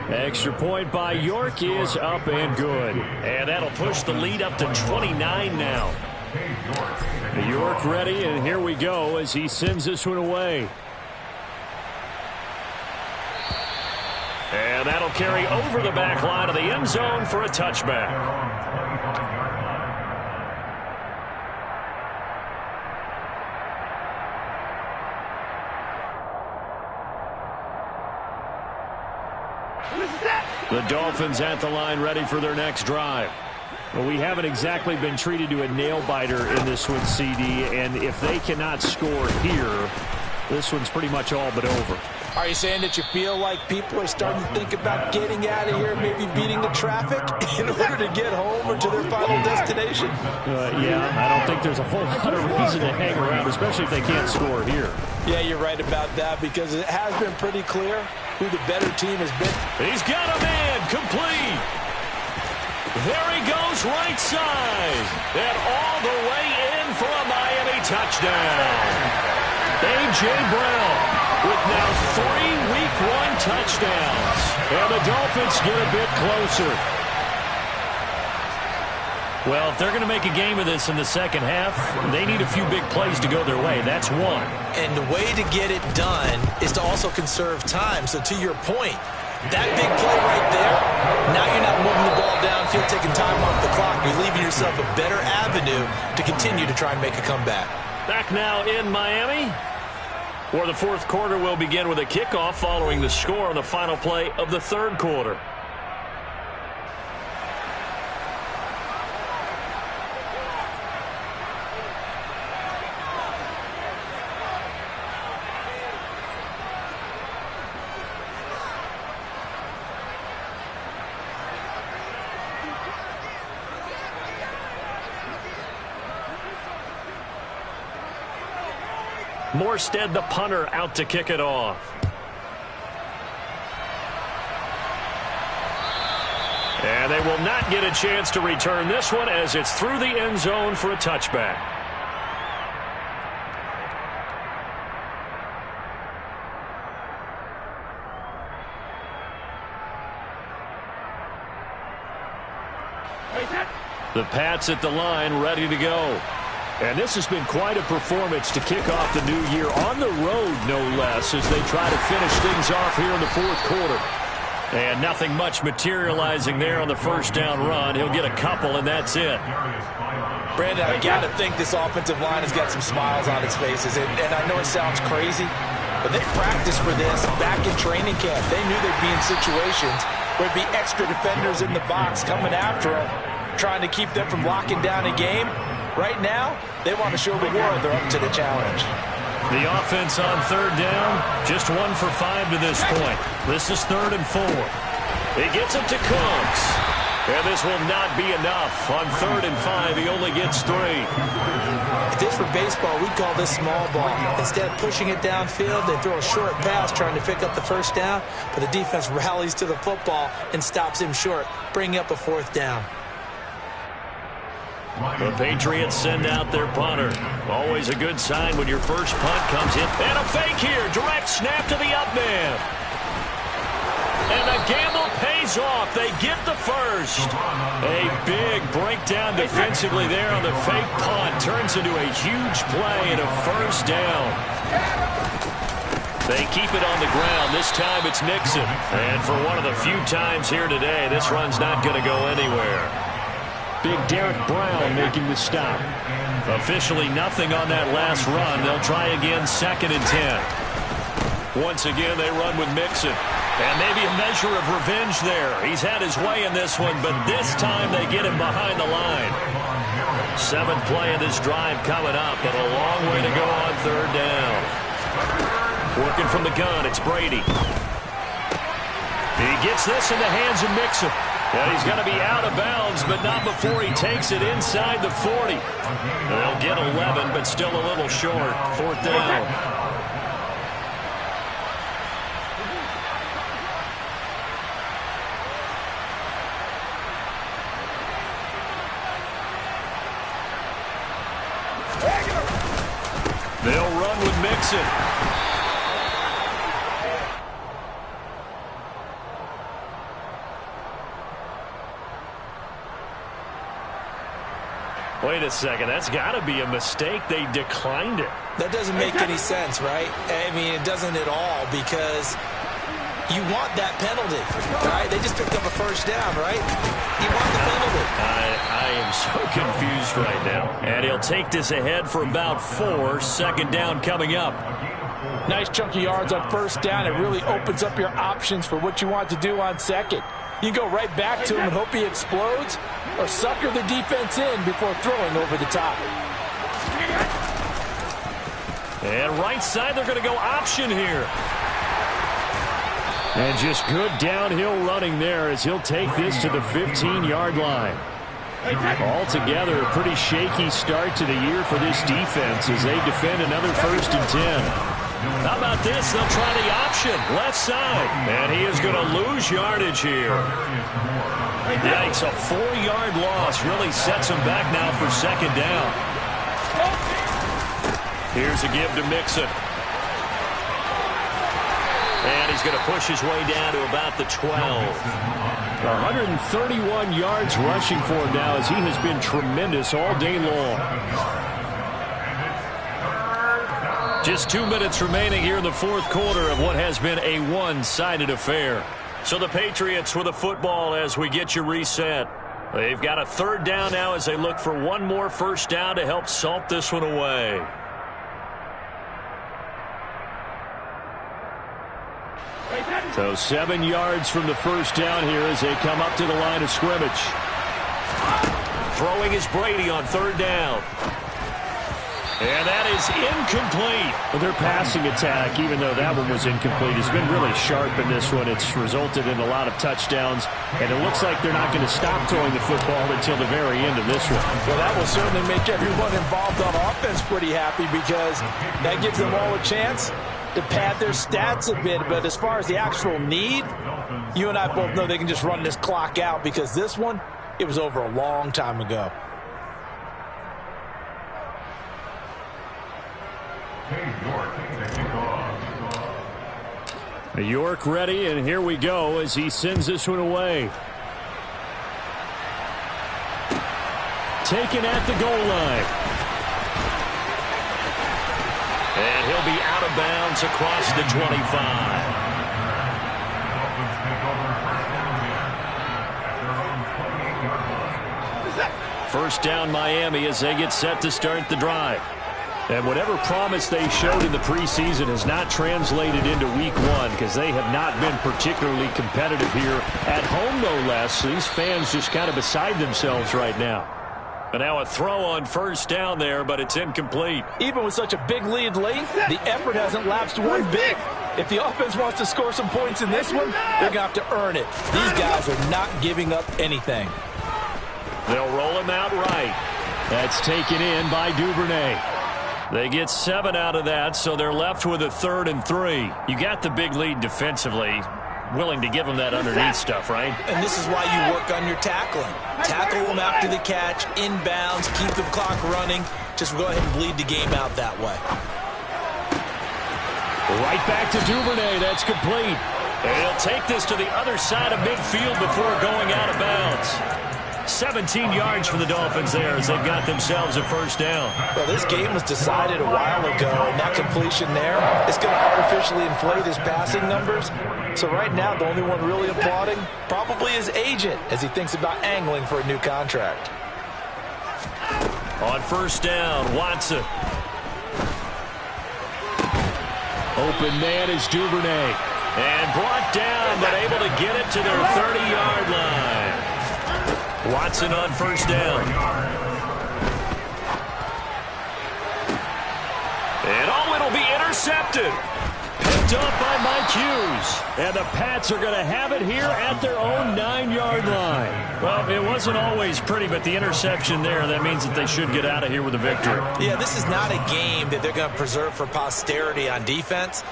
S5: Extra point by York is up and good. And that'll push the lead up to 29 now. York ready, and here we go as he sends this one away. And that'll carry over the back line of the end zone for a touchback. The Dolphins at the line ready for their next drive. Well, we haven't exactly been treated to a nail-biter in this one, CD, and if they cannot score here, this one's pretty much all but over.
S6: Are you saying that you feel like people are starting to think about getting out of here, maybe beating the traffic in order to get home or to their final destination?
S5: Yeah, I don't think there's a whole lot of reason to hang around, especially if they can't score here.
S6: Yeah, you're right about that, because it has been pretty clear who the better team has been.
S5: He's got a man, complete. There he goes, right side. And all the way in for a Miami touchdown. A.J. Brown with now 3 Week 1 touchdowns. And the Dolphins get a bit closer. Well, if they're going to make a game of this in the second half, they need a few big plays to go their way. That's one.
S6: And the way to get it done is to also conserve time. So to your point, that big play right there, now you're not moving the ball downfield, taking time off the clock. You're leaving yourself a better avenue to continue to try and make a comeback.
S5: Back now in Miami, where the 4th quarter will begin with a kickoff following the score on the final play of the 3rd quarter. Morstead, the punter, out to kick it off. And they will not get a chance to return this one as it's through the end zone for a touchback. The Pats at the line, ready to go. And this has been quite a performance to kick off the new year on the road, no less, as they try to finish things off here in the fourth quarter. And nothing much materializing there on the first down run. He'll get a couple, and that's it.
S6: Brandon, I got to think this offensive line has got some smiles on its faces. And I know it sounds crazy, but they practiced for this back in training camp. They knew they'd be in situations where there'd be extra defenders in the box coming after them, trying to keep them from locking down a game. Right now, they want to show the world they're up to the challenge.
S5: The offense on third down, just 1 for 5 to this point. This is 3rd and 4. He gets it to Cooks. And this will not be enough. On 3rd and 5, he only gets 3.
S6: If this were baseball, we'd call this small ball. Instead of pushing it downfield, they throw a short pass trying to pick up the first down, but the defense rallies to the football and stops him short, bringing up a 4th down.
S5: The Patriots send out their punter. Always a good sign when your first punt comes in. And a fake here. Direct snap to the up man. And the gamble pays off. They get the first. A big breakdown defensively there on the fake punt. Turns into a huge play and a first down. They keep it on the ground. This time it's Nixon. And for one of the few times here today, this run's not going to go anywhere. Big Derek Brown making the stop. Officially nothing on that last run. They'll try again 2nd and 10. Once again, they run with Mixon. And maybe a measure of revenge there. He's had his way in this one, but this time they get him behind the line. 7th play of this drive coming up, but a long way to go on 3rd down. Working from the gun, it's Brady. He gets this in the hands of Mixon. And he's going to be out of bounds, but not before he takes it inside the 40. They'll get 11, but still a little short. 4th down. They'll run with Mixon. Wait a second, that's got to be a mistake. They declined it.
S6: That doesn't make any sense, right? I mean, it doesn't at all, because you want that penalty, right? They just picked up a first down, right? You want the penalty.
S5: I am so confused right now. And he'll take this ahead for about 4. 2nd down coming up.
S7: Nice chunky yards on first down. It really opens up your options for what you want to do on 2nd. You can go right back to him and hope he explodes, or sucker the defense in before throwing over the top.
S5: And right side, they're going to go option here. And just good downhill running there as he'll take this to the 15-yard line. Altogether, a pretty shaky start to the year for this defense as they defend another 1st and 10. How about this? They'll try the option, left side. And he is going to lose yardage here. Yikes, a 4-yard loss really sets him back now for 2nd down. Here's a give to Mixon. And he's going to push his way down to about the 12. 131 yards rushing for him now as he has been tremendous all day long. Just 2 minutes remaining here in the fourth quarter of what has been a one-sided affair. So the Patriots with the football as we get you reset. They've got a 3rd down now as they look for one more first down to help salt this one away. So 7 yards from the first down here as they come up to the line of scrimmage. Throwing is Brady on 3rd down. And that is incomplete. Well, their passing attack, even though that one was incomplete, has been really sharp in this one. It's resulted in a lot of touchdowns, and it looks like they're not going to stop throwing the football until the very end of this one.
S7: Well, that will certainly make everyone involved on offense pretty happy, because that gives them all a chance to pad their stats a bit. But as far as the actual need, you and I both know they can just run this clock out, because this one, it was over a long time ago.
S5: York ready, and here we go as he sends this one away. Taken at the goal line. bounds across the 25. First down Miami as they get set to start the drive. And whatever promise they showed in the preseason has not translated into week one because they have not been particularly competitive here at home, no less. These fans just kind of beside themselves right now. And now a throw on first down there, but it's incomplete.
S7: Even with such a big lead late, the effort hasn't lapsed one bit. If the offense wants to score some points in this one, they're going to have to earn it. These guys are not giving up anything.
S5: They'll roll him out right. That's taken in by Duvernay. They get 7 out of that, so they're left with a 3rd and 3. You got the big lead defensively. Willing to give them that underneath stuff, right?
S6: And this is why you work on your tackling. Tackle them after the catch, inbounds, keep the clock running. Just go ahead and bleed the game out that way.
S5: Right back to Duvernay. That's complete. And he'll take this to the other side of midfield before going out of bounds. 17 yards for the Dolphins there as they've got themselves a first down.
S6: Well, this game was decided a while ago, and that completion there is going to artificially inflate his passing numbers. So right now, the only one really applauding probably his agent as he thinks about angling for a new contract.
S5: On first down, Watson. Open man is Duvernay. And brought down, but able to get it to their 30-yard line. Watson on first down. And it'll be intercepted. Picked up by Mike Hughes. And the Pats are going to have it here at their own 9-yard line. Well, it wasn't always pretty, but the interception there, that means that they should get out of here with a victory.
S6: Yeah, this is not a game that they're going to preserve for posterity on defense.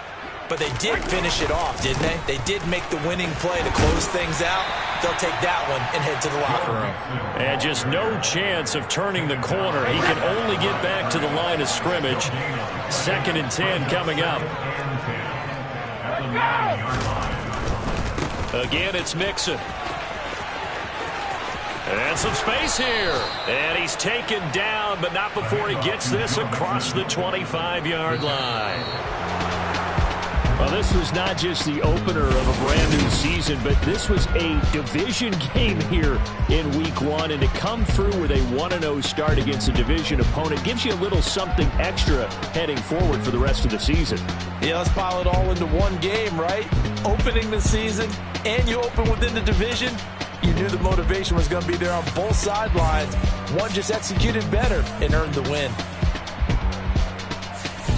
S6: But they did finish it off, didn't they? They did make the winning play to close things out. They'll take that one and head to the locker room.
S5: And just no chance of turning the corner. He can only get back to the line of scrimmage. 2nd and 10 coming up. Again, it's Mixon. And some space here. And he's taken down, but not before he gets this across the 25-yard line. Well, this was not just the opener of a brand-new season, but this was a division game here in Week 1. And to come through with a 1-0 start against a division opponent gives you a little something extra heading forward for the rest of the season.
S7: Yeah, let's pile it all into one game, right? Opening the season, and you open within the division. You knew the motivation was going to be there on both sidelines. One just executed better and earned the win.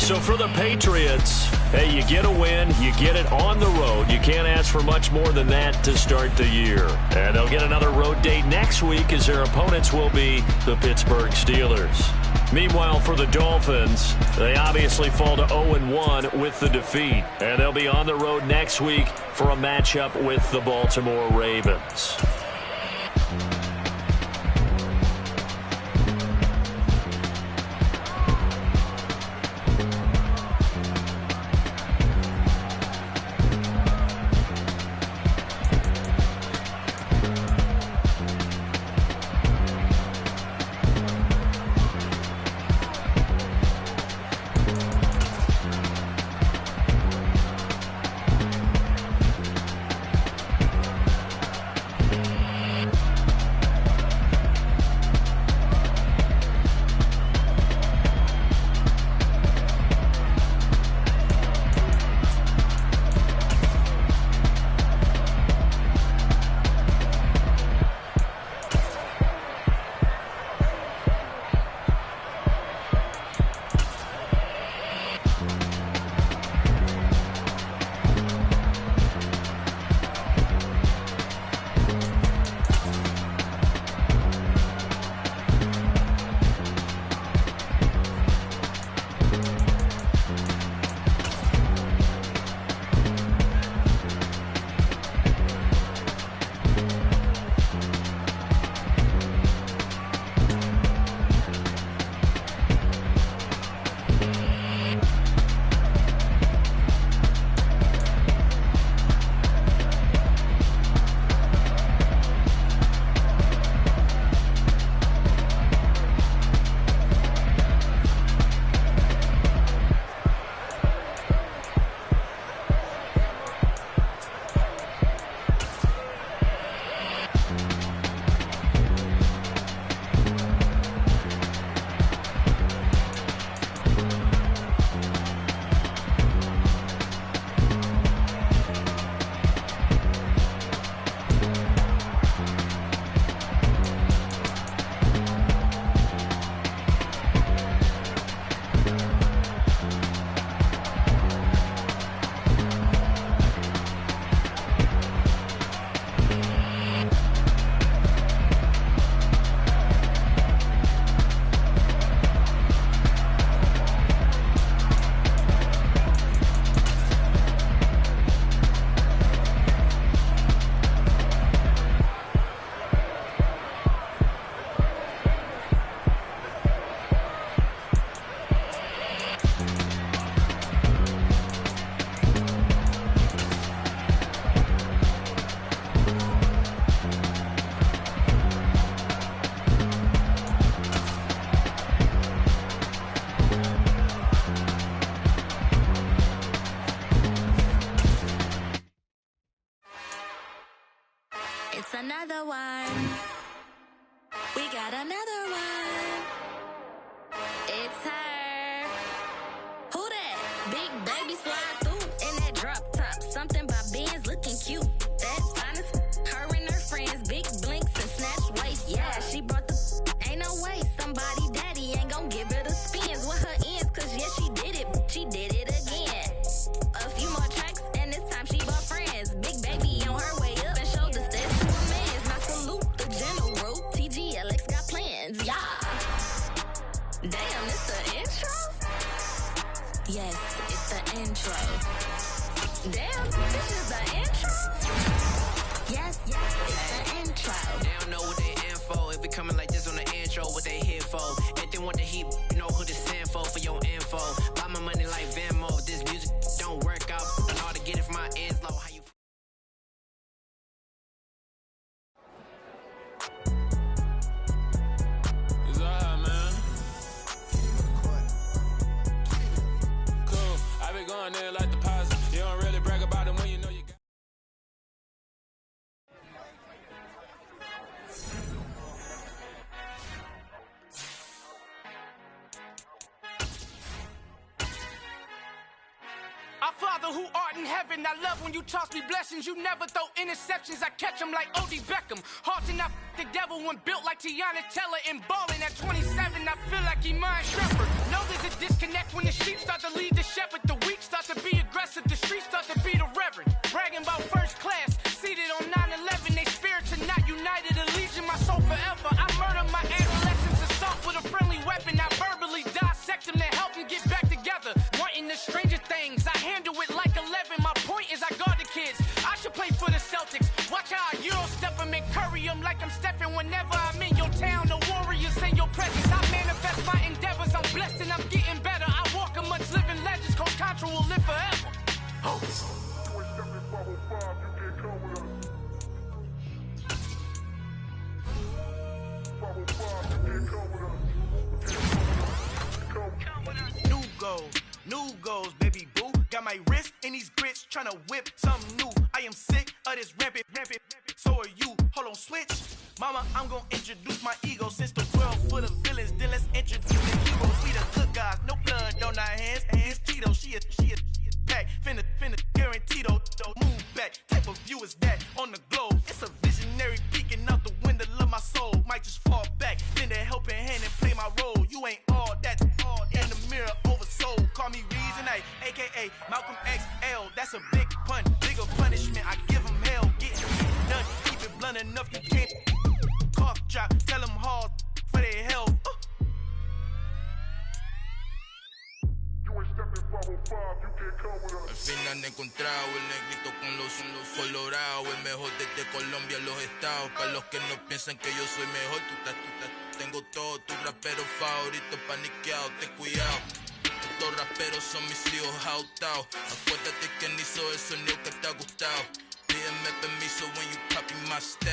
S5: So for the Patriots, hey, you get a win, you get it on the road. You can't ask for much more than that to start the year. And they'll get another road date next week as their opponents will be the Pittsburgh Steelers. Meanwhile, for the Dolphins, they obviously fall to 0-1 with the defeat. And they'll be on the road next week for a matchup with the Baltimore Ravens.
S8: Big baby slide through in that drop top. Something by Benz looking cute. That's honest. Her and her friends, big blinks and snatch waist. Yeah, she brought the ain't no way. Somebody daddy ain't gon' give her the spins with her ends. Cause yeah, she did it. She did it again. A few more tracks and this time she brought friends. Big baby on her way up and showed the steps to a man's. Now salute the general. TGLX got plans. Yeah. Damn, it's the intro? Yes, it's the intro. Damn, this is the intro? Yes, it's the intro.
S9: They don't know what they in for. If we coming like this on the intro, what they here for? If they want the heat, you know who to send for your info. Buy my money like Venmo. If this music don't work out, and all to get it from my ends low. How you
S10: It's alright, man. Cool. I be going there like deposit. You don't really brag about it when you know you got.
S2: Our Father who art in heaven, I love when you toss me blessings. You never throw interceptions, I catch them like O.D. Beckham. Hard to not the devil when built like Tiana Teller and balling at 27. I feel like Iman Shepherd. Know there's a disconnect when the sheep start to lead the shepherd. The weak start to be aggressive, the streets start to be the reverend. Bragging about first class, seated on 9/11. They spirits are not united, a legion, my soul forever. I murder my adolescence, assault with a friendly weapon. I verbally dissect them to help them get back together. Wanting the stranger things, I handle it like 11. My point is I guard the kids. I should play for the Celtics. Watch how I Euro step them and curry them like I'm stepping. Whenever I'm in your town, the warriors in your presence. I manifest my endeavors. I'm blessed and I'm getting better. I walk amongst living legends. Coach Contra will live forever. Oh. New goals, baby boo. Got my wrist in these grits, tryna whip something new. I am sick of this rampant. So are you. Hold on, switch. Mama, I'm gonna introduce my ego. Since the world full of villains, then let's introduce the heroes. We the good guys, no blood on our hands. Hands Tito, she a pack. Finna guarantee though. Move back. Type of view is that on the globe? It's a visionary peeking out the window of my soul. Might just fall back, lend a helping hand and play my role. You ain't all that. In the mirror, oversold. Call me Reason A, aka Malcolm XL. That's a big pun, bigger punishment. I give him hell, getting done. Keep it blunt enough, you can't. Cough drop, tell them hard for their health.
S11: Al fin han encontrado el negrito con los colorados, el mejor desde Colombia, los estados. Para los que no piensan que yo soy mejor, tengo todo, tu rapero favorito paniqueado, ten cuidado. Estos raperos son mis hijos jautados. Acuérdate que ni hizo el sonido que te ha gustado. Pídeme permiso when you copy my style.